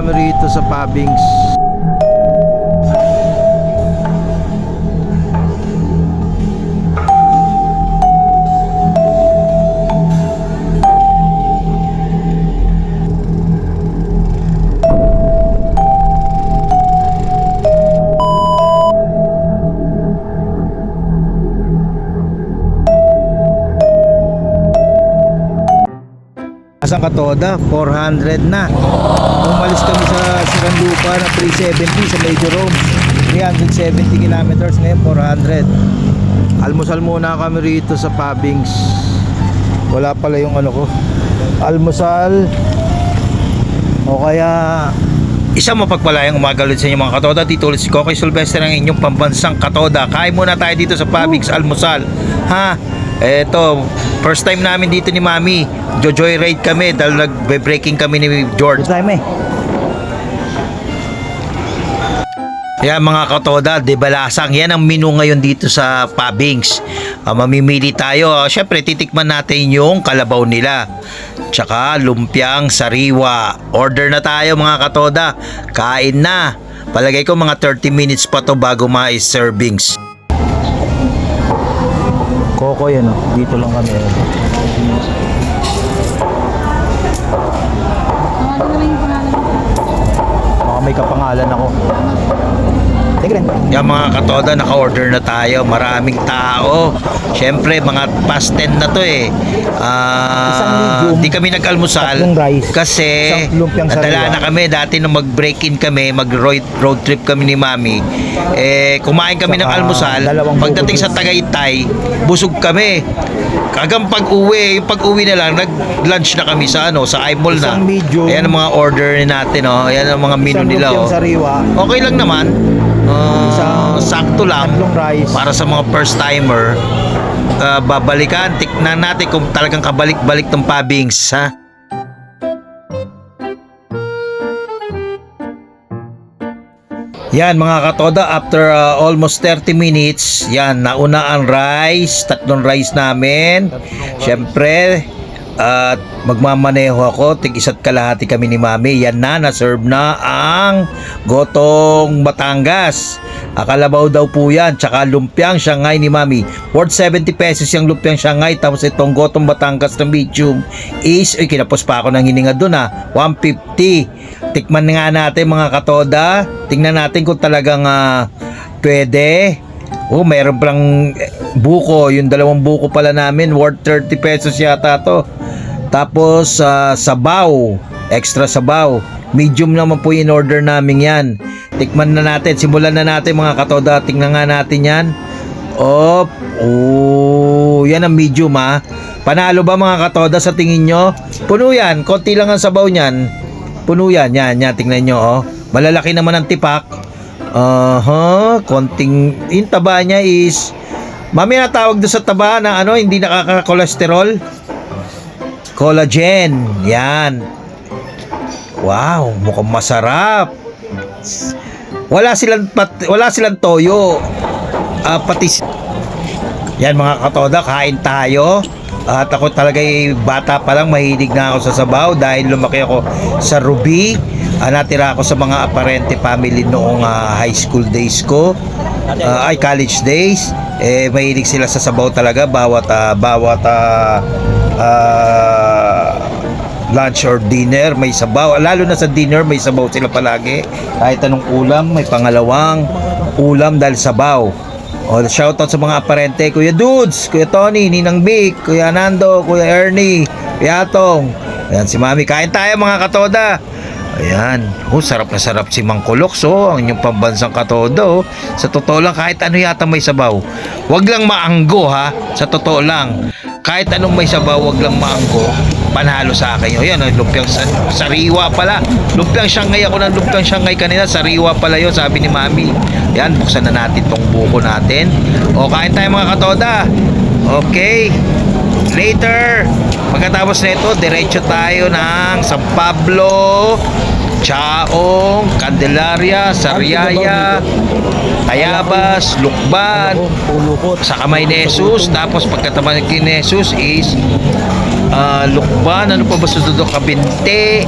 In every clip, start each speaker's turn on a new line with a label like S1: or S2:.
S1: kami rito sa Pabings. Asang Katoda, 400 na. Umalis kami sa Siranlupa na 370 sa Major Rome. 370 kilometers, ngayon 400. Almusal muna kami rito sa Pabings. Wala pala yung ano ko. Almusal. O kaya isang mapagpalayang umaga ulit sa inyo mga Katoda. Dito ulit si Kokoy Sylvester ng inyong pambansang Katoda. Kain muna tayo dito sa Pabings, almusal. Ha? Eto, first time namin dito ni Mami. Joyride kami dahil nag-breaking kami ni George. First time Yan mga Katoda, debalasang. Yan ang menu ngayon dito sa Pabings. Mamimili tayo. Syempre, titikman natin yung kalabaw nila. Tsaka lumpiang sariwa. Order na tayo mga Katoda. Kain na. Palagay ko mga 30 minutes pa to bago ma-servings. Koko yan o. Dito lang kami. Baka may kapangalan ako. Yan mga Katoda, naka-order na tayo. Maraming tao. Siyempre, mga past 10 na to eh. Di kami nag-almusal kasi nadala na kami. Dati nung mag-break-in kami, mag-road trip kami ni Mami, kumain kami ng almusal. Pagdating sa Tagaytay, busog kami. Hanggang pag-uwi, yung pag-uwi na lang, nag-lunch na kami sa sa iMall na. Ayan ang mga order natin, oh. Ayan ang mga menu nila, oh. Okay lang naman. Sakto lang para sa mga first timer. Babalikan, tiknan natin kung talagang kabalik-balik tong Pabings, ha. Yan mga Katoda, after almost 30 minutes, yan, nauna ang rice, tatlong rice namin. Siyempre, magmamaneho ako, tig-isa't kalahati kami ni Mami. Yan na, na-serve na ang gotong Batangas. Kalabaw daw po yan, tsaka lumpiang Shanghai ni Mami. Worth 70 pesos yung lumpiang Shanghai, tapos itong gotong Batangas na medium is, kinapos pa ako ng hininga dun 150. Tikman nga natin mga Katoda. Tingnan natin kung talagang pwede. Mayroon palang buko. Yung dalawang buko pala namin, worth 30 pesos yata to. Tapos sabaw, extra sabaw. Medium naman po in order namin yan. Tikman na natin. Simulan na natin mga Katoda. Tingnan nga natin yan. Yan ang medium ha. Panalo ba mga Katoda sa tingin nyo? Puno yan. Konti lang ang sabaw niyan. Puno yan. Yan. Tingnan nyo. Malalaki naman ang tipak. Konting. Yung taba niya is, Mami, natawag doon sa taba na hindi nakaka-cholesterol. Collagen. Yan. Wow, mukhang masarap. Wala silang toyo. Yan mga Katoda, kain tayo. At ako talaga bata pa lang, mahilig na ako sa sabaw dahil lumaki ako sa Ruby. Natira ako sa mga Aparente family noong high school days ko. College days. Mahilig sila sa sabaw talaga bawat lunch or dinner may sabaw. Lalo na sa dinner may sabaw sila palagi. Kahit anong ulam, may pangalawang ulam dahil sabaw. Shoutout sa mga Aparente, Kuya Dudes, Kuya Tony, Ninang Vic, Kuya Nando, Kuya Ernie, Kuya Atong. Ayan si Mami. Kain tayo mga Katoda. Ayan. Sarap na sarap si Mang Kuloks, ang inyong pambansang Katoda. Sa totoo lang, kahit ano yata may sabaw. Wag lang maanggo ha. Sa totoo lang. Kahit anong may sabaw, wag lang maanggo. Panalo sa akin. Ayan, lumpiang sariwa pala. Lumpiang Shanghai, ako ng lumpiang Shanghai kanina. Sariwa pala yun, sabi ni Mami. Ayan, buksan na natin tong buko natin. Kain tayo mga Katoda. Okay. Later. Pagkatapos nito, diretso tayo ng San Pablo, Chaong, Candelaria, Sariaya, Tayabas, Lukban, sa kamay ni Jesus. Tapos pagkataman ni Jesus is Lukban, ano pa ba susunod? Kabinte,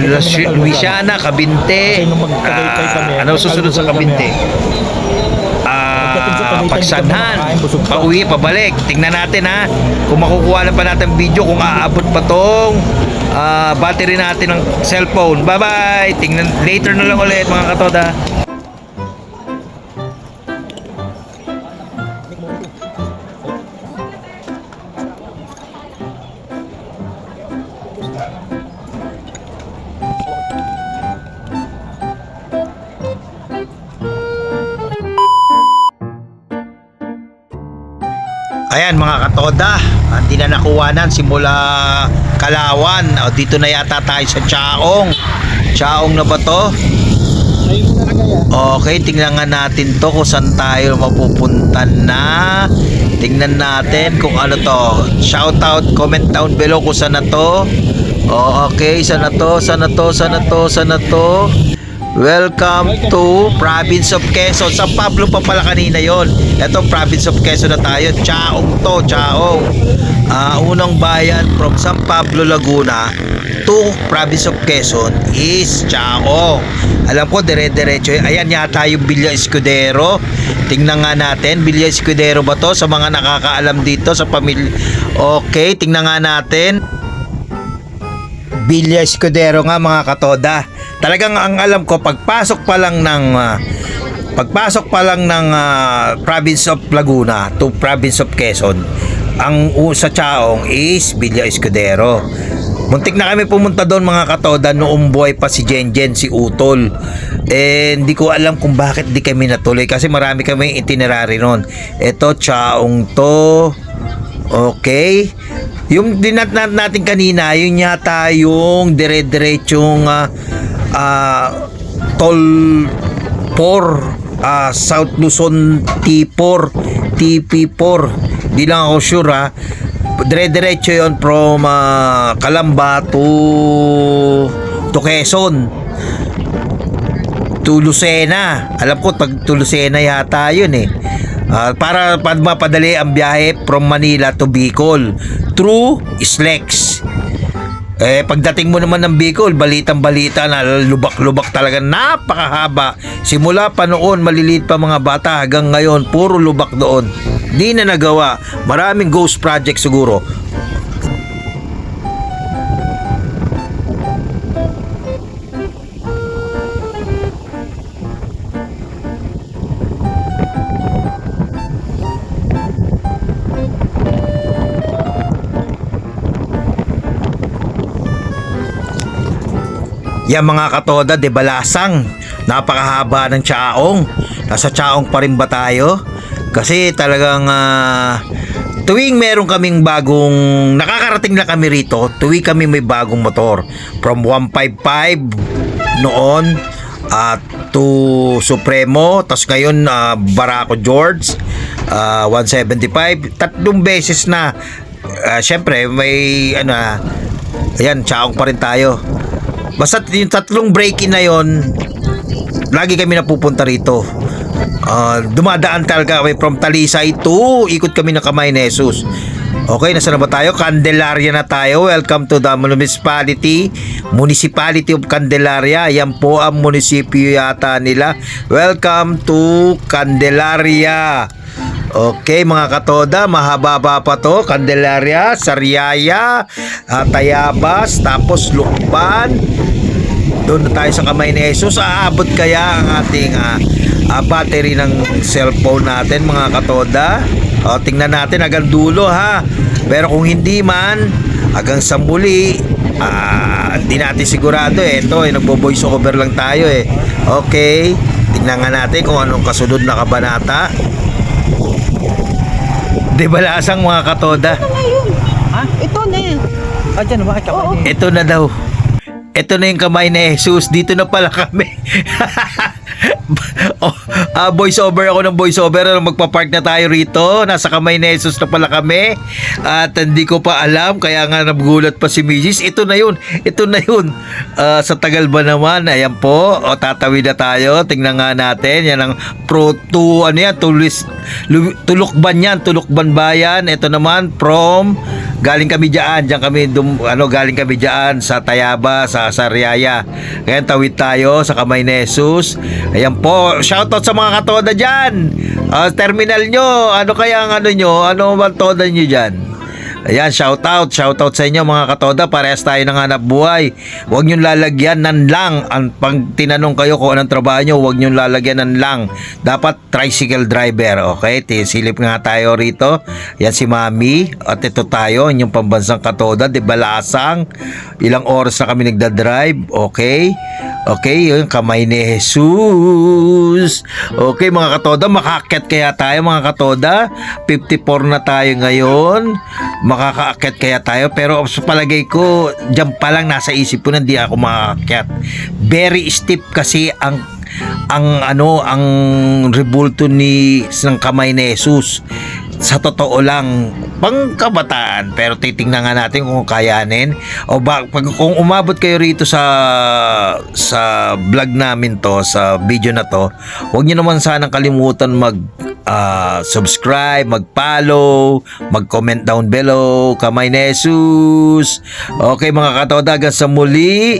S1: Luisiana, Cavite.
S2: Kasi nung magtagaytay kami,
S1: Ano susunod sa Cavite? Pagsanhan, pauwi, pabalik. Tingnan natin ha, kung makukuha na pa natin video, kung aabot pa tong battery natin ng cellphone. Bye bye, tingnan later na lang ulit mga katoda. Ayan mga katoda, hindi na nakuwanan simula Kalawan. O, dito na yata tayo sa Chaong. Chaong na ba to? Okay, tingnan nga natin to kung saan tayo mapupunta na. Tingnan natin kung ano to. Shout out, comment down below kung saan na to. Okay, saan na to, saan na to, saan na to, saan na to. Welcome to Province of Quezon. San Pablo pa pala kanina yon. Ito Province of Quezon na tayo. Chaong to, Chaong. Unang bayan from San Pablo, Laguna to Province of Quezon is Chaong. Alam ko dire-diretso. Ayan yata yung Villa Escudero. Tingnan nga natin, Villa Escudero ba to sa mga nakakaalam dito sa pamilya? Okay, tingnan nga natin. Villa Escudero nga mga katoda. Talagang ang alam ko pagpasok pa lang ng Province of Laguna to Province of Quezon, ang sa Chaong is Villa Escudero. Muntik na kami pumunta doon mga katoda noong buhay pa si Jenjen, si Utol. Hindi ko alam kung bakit di kami natuloy kasi marami kami itinerary noon. Ito Chaong to. Okay. Yung dinat natin kanina, yun yata yung dire-diretsong Tol 4 South Luzon T4 TP4, di lang ako sure ha. Dire-diretso yun from Calamba to Quezon to Lucena. Alam ko to Lucena yata yun eh. Para mapadali ang biyahe from Manila to Bicol through Slex. Pagdating mo naman ng Bicol, balitang-balita na lubak-lubak talaga, napakahaba. Simula pa noon, maliliit pa mga bata, hanggang ngayon, puro lubak doon. Di na nagawa. Maraming ghost project siguro. Yan mga katoda, de Balasang, napakahaba ng Chaong. Nasa Chaong pa rin ba tayo? Kasi talagang tuwing meron kaming bagong, nakakarating na kami rito, tuwing kami may bagong motor. From 155 noon to Supremo, tas ngayon Barako George 175. Tatlong beses na. Syempre may ayan, Chaong pa rin tayo. Basta yung tatlong break-in na yon, lagi kami napupunta rito. Dumadaan talaga kami from Talisay to ikot kami ng Kamay ni Jesus. Okay, nasa na ba tayo? Candelaria na tayo. Welcome to the Municipality of Candelaria. Yan po ang munisipyo yata nila. Welcome to Candelaria. Okay mga katoda, mahaba pa to. Candelaria, Sariaya, Tayabas, tapos Lukban. Doon na tayo sa Kamay ni Jesus. Aabot kaya ang ating battery ng cellphone natin mga katoda? Tingnan natin hanggang dulo ha. Pero kung hindi man, hanggang sa muli, hindi natin sigurado eh. Ito nagbo-voice over lang tayo eh. Okay, tingnan nga natin kung anong kasunod na kabanata. Di Balasang mga katoda.
S2: Ha? Ito na yan. Diyan ba?
S1: Ito na daw. Ito na yung Kamay ni Jesus. Dito na pala kami. Voice over ako ng voice over. Magpa-park na tayo rito. Nasa Kamay ni Jesus na pala kami. At hindi ko pa alam. Kaya nga nagulat pa si Mrs. Ito na yun. Ito na yun. Sa tagal ba naman? Ayan po. Tatawid na tayo. Tingnan nga natin. Yan ang Tulukban yan. Tulukban Bayan. Ito naman from galing kami diyan kami galing kami diyan sa Tayaba, sa Sariaya. Kaya tawid tayo sa Kamay ni Jesus. Ayan po, shoutout sa mga katoda diyan. Terminal nyo, ano kaya ang ano nyo? Ano ba toda nyo diyan? Ayan, shoutout sa inyo mga katoda, parehas tayo ng hanap buhay. Huwag nyo lalagyan ng lang. Pag tinanong kayo kung anong trabaho nyo, huwag nyo lalagyan ng lang. Dapat tricycle driver, okay? Silip nga tayo rito. Yan si Mami, at ito tayo, inyong pambansang katoda, di balasang. Ilang oras na kami nagdadrive, okay? Okay, yung Kamay ni Jesus. Okay mga katoda, makaakyat kaya tayo mga katoda. 54 na tayo ngayon. Makakaakyat kaya tayo, pero sa palagay ko diyan pa lang nasa isip ko na hindi ako makaakyat. Very steep kasi ang rebulto ng Kamay ni Jesus. Sa totoo lang, pangkabataan, pero titingnan nga natin kung kayanin. Kung umabot kayo rito sa vlog namin to, sa video na to, huwag niyo naman sanang kalimutan subscribe, mag-follow, mag-comment down below. Kamay ni Jesus. Okay mga katoda, hanggang sa muli.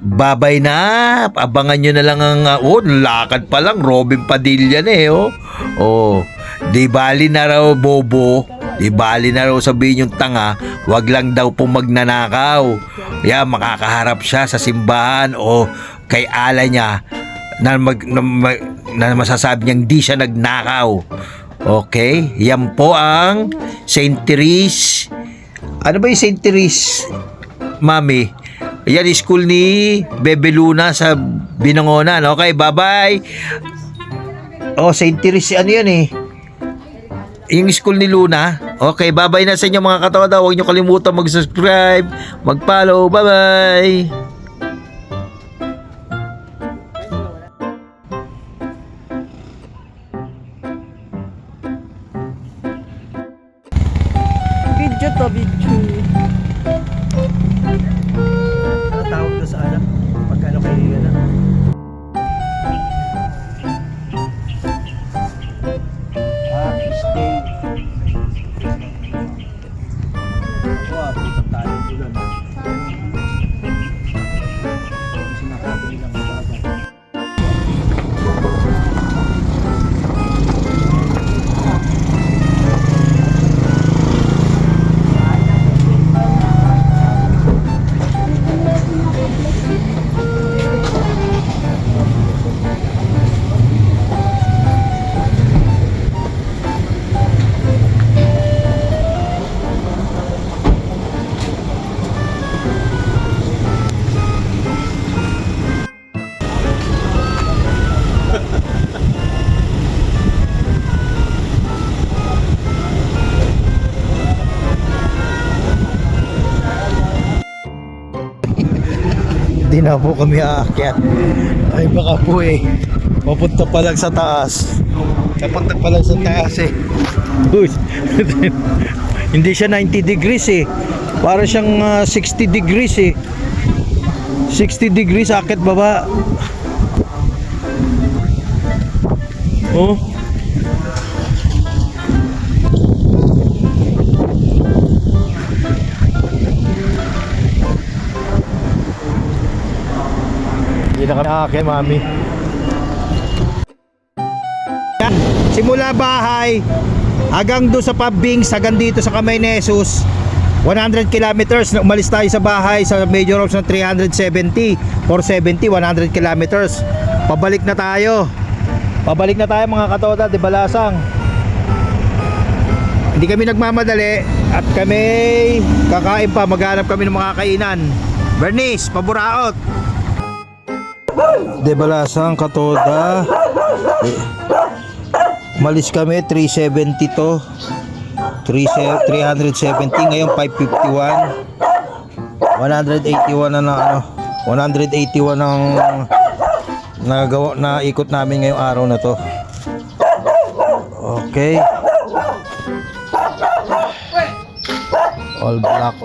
S1: Babay na. Abangan nyo na lang ang lakad pa lang, Robin Padilla na di bali na raw bobo, di bali na raw sabihin yung tanga, wag lang daw po magnanakaw. Makakaharap siya sa simbahan o kay ala niya na masasabi niyang di siya nagnakaw. Okay, yan po ang Saint Therese. Ano ba yung Saint Therese, Mami? Yan, school ni Bebe Luna sa Binangonan. Okay, bye-bye. Saint Therese, ano yun yung school ni Luna. Okay, bye-bye na sa inyo mga katoda. Huwag nyo kalimutan mag-subscribe, mag-follow. Bye-bye.
S2: Video to, video. Ano tawag doon sa anak? Pagkano kayo yun?
S1: Happy stay. Punta tayo ulan. Sinasabi nilang mabagal. Di na po kami aakyat. Ay baka po papunta pa lang sa taas. Papunta pa lang sa taas Uy, hindi siya 90 degrees Para siyang 60 degrees 60 degrees aakyat baba. Hindi na kami aakyat, Mami. Simula bahay hanggang doon sa Pabings, hanggang dito sa Kamay ni Jesus, 100 kilometers. Umalis tayo sa bahay sa Major Roads ng 370 470, 100 kilometers. Pabalik na tayo mga katoda, di balasang. Hindi kami nagmamadali at kami kakain pa, maghanap kami ng mga kainan. Bernice, paburaot. Di balasang katoda. Malis kami 370 to 370, ngayon 551. 181 na 181 ang nagawa na ikot namin ngayong araw na to. Okay. All black.